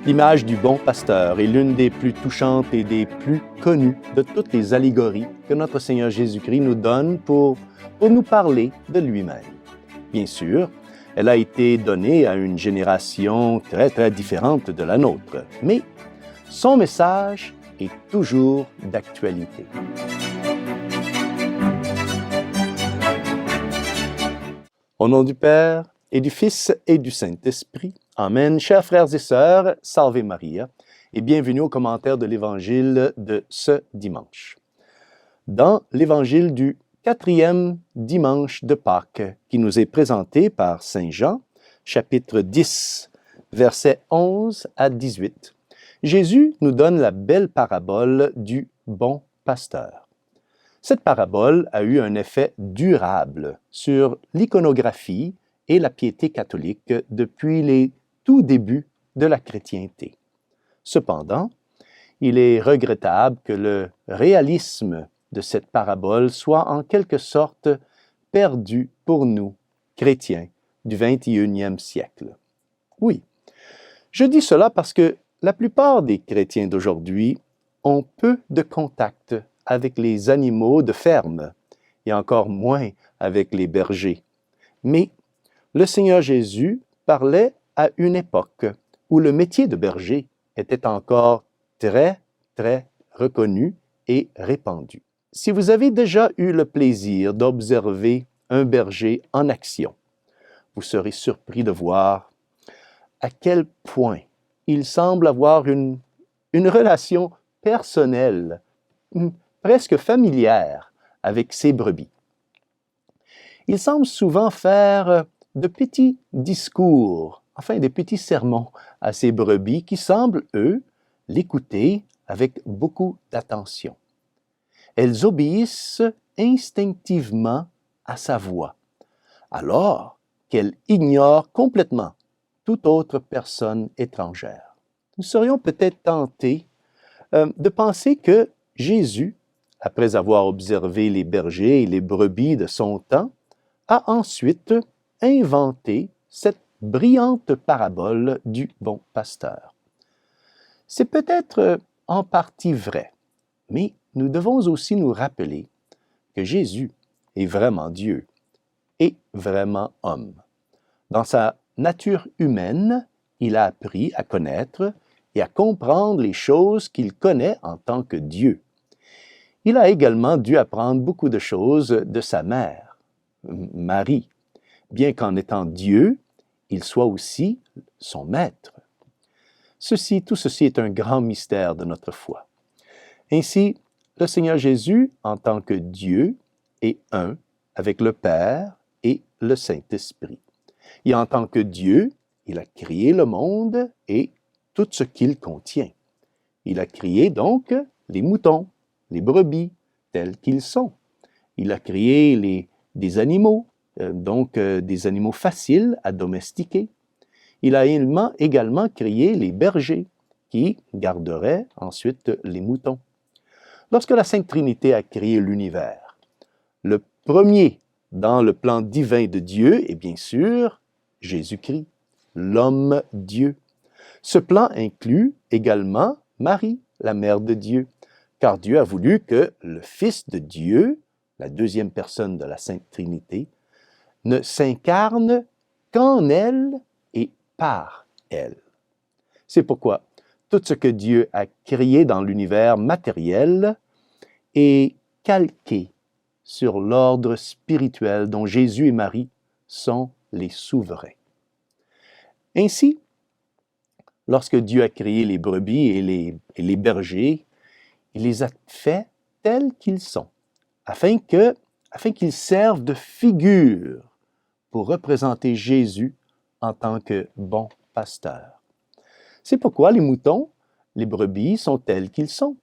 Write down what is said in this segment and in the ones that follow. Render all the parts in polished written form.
L'image du bon pasteur est l'une des plus touchantes et des plus connues de toutes les allégories que notre Seigneur Jésus-Christ nous donne pour nous parler de lui-même. Bien sûr, elle a été donnée à une génération très différente de la nôtre, mais son message est toujours d'actualité. Au nom du Père, et du Fils et du Saint-Esprit. Amen. Chers frères et sœurs, Salve Maria, et bienvenue au commentaire de l'Évangile de ce dimanche. Dans l'Évangile du 4e dimanche de Pâques, qui nous est présenté par Saint Jean, chapitre 10, versets 11 à 18, Jésus nous donne la belle parabole du bon pasteur. Cette parabole a eu un effet durable sur l'iconographie et la piété catholique depuis les tout débuts de la chrétienté. Cependant, il est regrettable que le réalisme de cette parabole soit en quelque sorte perdu pour nous, chrétiens du 21e siècle. Oui, je dis cela parce que la plupart des chrétiens d'aujourd'hui ont peu de contact avec les animaux de ferme et encore moins avec les bergers. Mais le Seigneur Jésus parlait à une époque où le métier de berger était encore très reconnu et répandu. Si vous avez déjà eu le plaisir d'observer un berger en action, vous serez surpris de voir à quel point il semble avoir une relation personnelle, presque familière avec ses brebis. Il semble souvent faire de petits discours, enfin des petits sermons à ces brebis qui semblent, eux, l'écouter avec beaucoup d'attention. Elles obéissent instinctivement à sa voix, alors qu'elles ignorent complètement toute autre personne étrangère. Nous serions peut-être tentés de penser que Jésus, après avoir observé les bergers et les brebis de son temps, a ensuite inventé cette brillante parabole du bon pasteur. C'est peut-être en partie vrai, mais nous devons aussi nous rappeler que Jésus est vraiment Dieu et vraiment homme. Dans sa nature humaine, il a appris à connaître et à comprendre les choses qu'il connaît en tant que Dieu. Il a également dû apprendre beaucoup de choses de sa mère, Marie, bien qu'en étant Dieu, il soit aussi son maître. Tout ceci est un grand mystère de notre foi. Ainsi, le Seigneur Jésus, en tant que Dieu, est un avec le Père et le Saint-Esprit. Et en tant que Dieu, il a créé le monde et tout ce qu'il contient. Il a créé donc les moutons, les brebis, tels qu'ils sont. Il a créé des animaux, des animaux faciles à domestiquer. Il a également créé les bergers qui garderaient ensuite les moutons. Lorsque la Sainte Trinité a créé l'univers, le premier dans le plan divin de Dieu est bien sûr Jésus-Christ, l'homme-Dieu. Ce plan inclut également Marie, la mère de Dieu, car Dieu a voulu que le Fils de Dieu, la deuxième personne de la Sainte Trinité, ne s'incarne qu'en elle et par elle. C'est pourquoi tout ce que Dieu a créé dans l'univers matériel est calqué sur l'ordre spirituel dont Jésus et Marie sont les souverains. Ainsi, lorsque Dieu a créé les brebis et les bergers, il les a faits tels qu'ils sont, afin qu'ils servent de figure pour représenter Jésus en tant que bon pasteur. C'est pourquoi les moutons, les brebis sont tels qu'ils sont,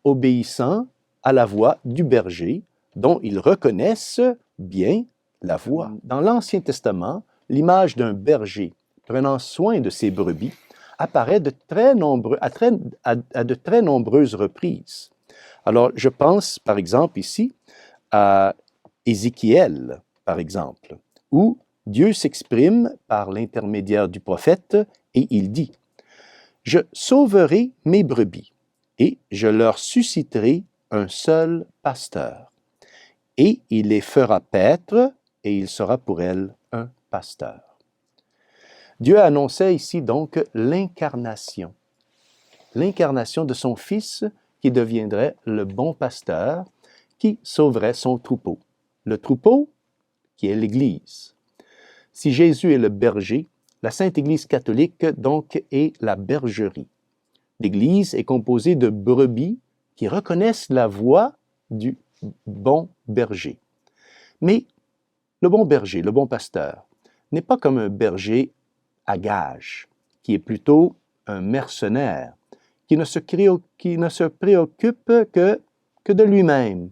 obéissant à la voix du berger dont ils reconnaissent bien la voix. Dans l'Ancien Testament, l'image d'un berger prenant soin de ses brebis apparaît à de très nombreuses reprises. Alors, je pense par exemple ici à Ézéchiel, par exemple, où Dieu s'exprime par l'intermédiaire du prophète et il dit Je sauverai mes brebis, et je leur susciterai un seul pasteur. Et il les fera paître, et il sera pour elles un pasteur. Dieu annonçait ici donc l'incarnation de son Fils qui deviendrait le bon pasteur, qui sauverait son troupeau. Le troupeau qui est l'Église. Si Jésus est le berger, la Sainte Église catholique donc est la bergerie. L'Église est composée de brebis qui reconnaissent la voix du bon berger. Mais le bon berger, le bon pasteur, n'est pas comme un berger à gages, qui est plutôt un mercenaire, qui ne se préoccupe que de lui-même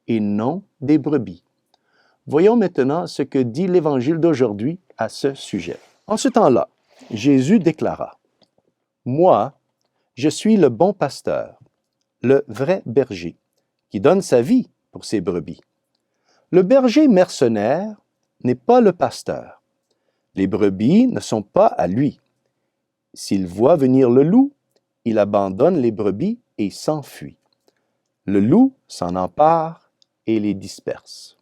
et non des brebis. Voyons maintenant ce que dit l'Évangile d'aujourd'hui à ce sujet. En ce temps-là, Jésus déclara, « Moi, je suis le bon pasteur, le vrai berger, qui donne sa vie pour ses brebis. Le berger mercenaire n'est pas le pasteur. Les brebis ne sont pas à lui. S'il voit venir le loup, il abandonne les brebis et s'enfuit. Le loup s'en empare et les disperse. »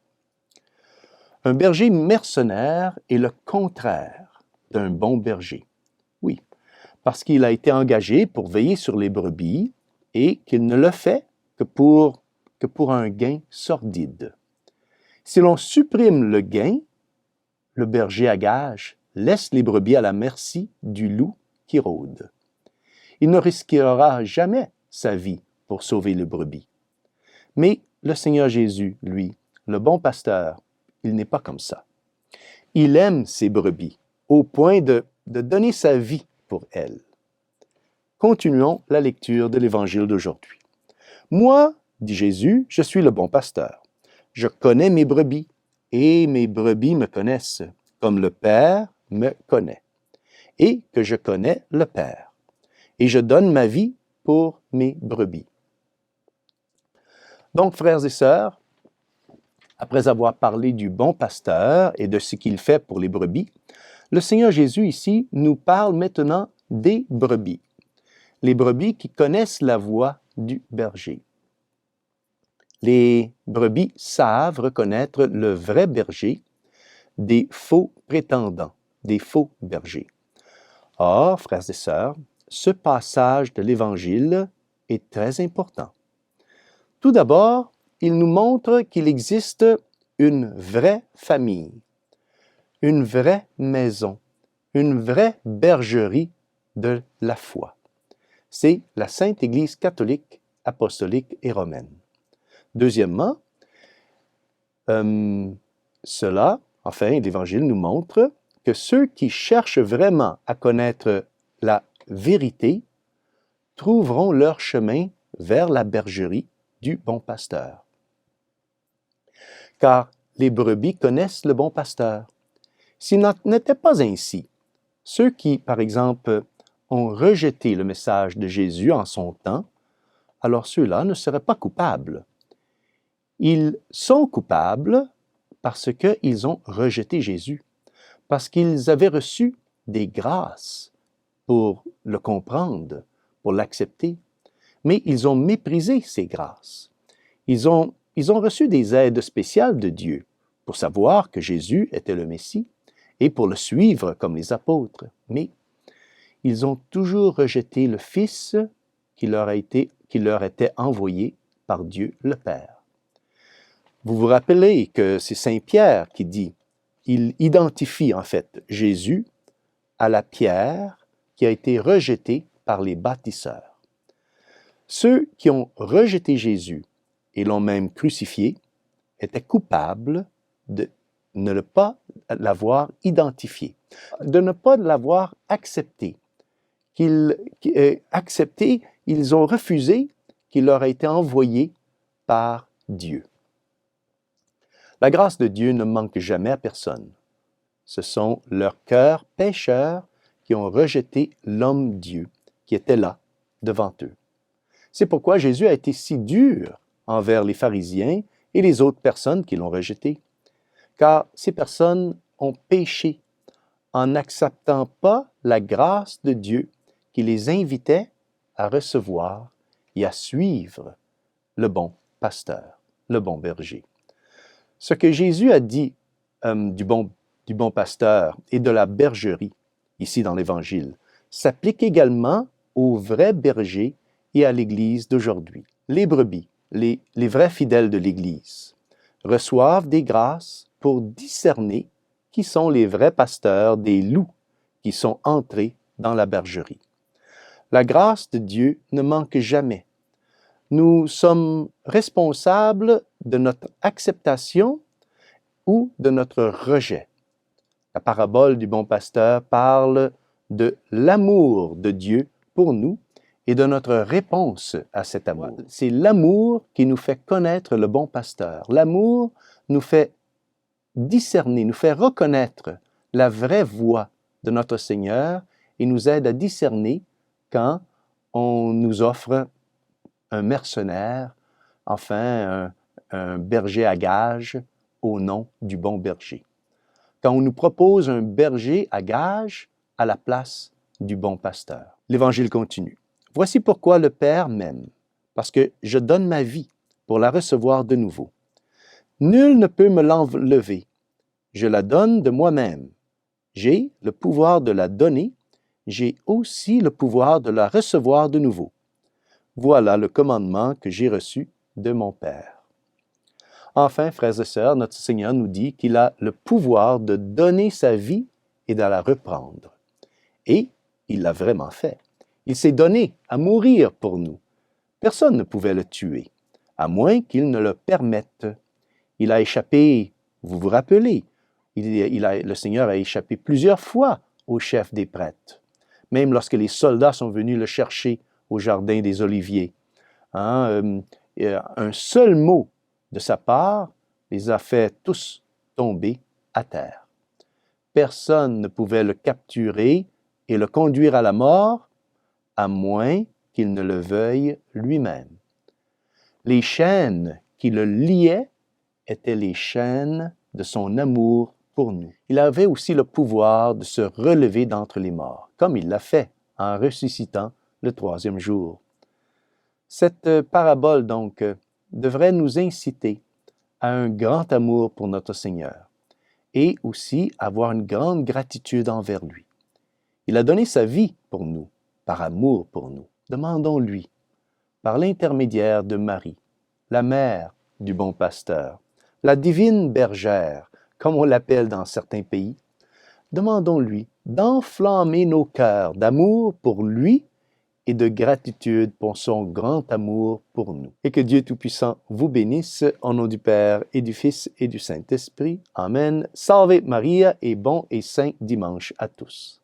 Un berger mercenaire est le contraire d'un bon berger. Oui, parce qu'il a été engagé pour veiller sur les brebis et qu'il ne le fait que pour un gain sordide. Si l'on supprime le gain, le berger à gages laisse les brebis à la merci du loup qui rôde. Il ne risquera jamais sa vie pour sauver les brebis. Mais le Seigneur Jésus, lui, le bon pasteur, il n'est pas comme ça. Il aime ses brebis au point de donner sa vie pour elles. Continuons la lecture de l'Évangile d'aujourd'hui. « Moi, dit Jésus, je suis le bon pasteur. Je connais mes brebis et mes brebis me connaissent, comme le Père me connaît, et que je connais le Père. Et je donne ma vie pour mes brebis. » Donc, frères et sœurs, après avoir parlé du bon pasteur et de ce qu'il fait pour les brebis, le Seigneur Jésus ici nous parle maintenant des brebis. Les brebis qui connaissent la voix du berger. Les brebis savent reconnaître le vrai berger des faux prétendants, des faux bergers. Or, frères et sœurs, ce passage de l'Évangile est très important. Tout d'abord, il nous montre qu'il existe une vraie famille, une vraie maison, une vraie bergerie de la foi. C'est la Sainte Église catholique, apostolique et romaine. Deuxièmement, l'Évangile nous montre que ceux qui cherchent vraiment à connaître la vérité trouveront leur chemin vers la bergerie du bon pasteur. Car les brebis connaissent le bon pasteur. S'il n'en était pas ainsi, ceux qui, par exemple, ont rejeté le message de Jésus en son temps, alors ceux-là ne seraient pas coupables. Ils sont coupables parce qu'ils ont rejeté Jésus, parce qu'ils avaient reçu des grâces pour le comprendre, pour l'accepter, mais ils ont méprisé ces grâces. Ils ont reçu des aides spéciales de Dieu pour savoir que Jésus était le Messie et pour le suivre comme les apôtres, mais ils ont toujours rejeté le Fils qui leur était envoyé par Dieu le Père. Vous vous rappelez que c'est Saint Pierre qui dit, il identifie en fait Jésus à la pierre qui a été rejetée par les bâtisseurs. Ceux qui ont rejeté Jésus et l'ont même crucifié étaient coupables de ne pas l'avoir identifié, de ne pas l'avoir accepté. Ils ont refusé qu'il leur ait été envoyé par Dieu. La grâce de Dieu ne manque jamais à personne. Ce sont leurs cœurs pécheurs qui ont rejeté l'homme-Dieu qui était là, devant eux. C'est pourquoi Jésus a été si dur envers les pharisiens et les autres personnes qui l'ont rejeté. Car ces personnes ont péché en n'acceptant pas la grâce de Dieu qui les invitait à recevoir et à suivre le bon pasteur, le bon berger. Ce que Jésus a dit du bon pasteur et de la bergerie, ici dans l'Évangile, s'applique également aux vrais bergers et à l'Église d'aujourd'hui. Les brebis, les vrais fidèles de l'Église, reçoivent des grâces pour discerner qui sont les vrais pasteurs des loups qui sont entrés dans la bergerie. La grâce de Dieu ne manque jamais. Nous sommes responsables de notre acceptation ou de notre rejet. La parabole du bon pasteur parle de l'amour de Dieu pour nous et de notre réponse à cet amour. C'est l'amour qui nous fait connaître le bon pasteur. L'amour nous fait discerner, nous fait reconnaître la vraie voix de notre Seigneur et nous aide à discerner quand on nous offre un mercenaire, enfin un berger à gage au nom du bon berger. Quand on nous propose un berger à gage à la place du bon pasteur. L'Évangile continue. Voici pourquoi le Père m'aime, parce que je donne ma vie pour la recevoir de nouveau. Nul ne peut me l'enlever. Je la donne de moi-même. J'ai le pouvoir de la donner, j'ai aussi le pouvoir de la recevoir de nouveau. Voilà le commandement que j'ai reçu de mon Père. Enfin, frères et sœurs, notre Seigneur nous dit qu'il a le pouvoir de donner sa vie et de la reprendre. Et il l'a vraiment fait. Il s'est donné à mourir pour nous. Personne ne pouvait le tuer, à moins qu'il ne le permette. Il a échappé, vous vous rappelez, le Seigneur a échappé plusieurs fois au chef des prêtres, même lorsque les soldats sont venus le chercher au jardin des Oliviers. Un seul mot de sa part les a fait tous tomber à terre. Personne ne pouvait le capturer et le conduire à la mort, à moins qu'il ne le veuille lui-même. Les chaînes qui le liaient étaient les chaînes de son amour pour nous. Il avait aussi le pouvoir de se relever d'entre les morts, comme il l'a fait en ressuscitant le troisième jour. Cette parabole, donc, devrait nous inciter à un grand amour pour notre Seigneur et aussi avoir une grande gratitude envers lui. Il a donné sa vie pour nous, par amour pour nous. Demandons-lui, par l'intermédiaire de Marie, la mère du bon pasteur, la divine bergère, comme on l'appelle dans certains pays, demandons-lui d'enflammer nos cœurs d'amour pour lui et de gratitude pour son grand amour pour nous. Et que Dieu Tout-Puissant vous bénisse au nom du Père et du Fils et du Saint-Esprit. Amen. Salve Maria et bon et saint dimanche à tous.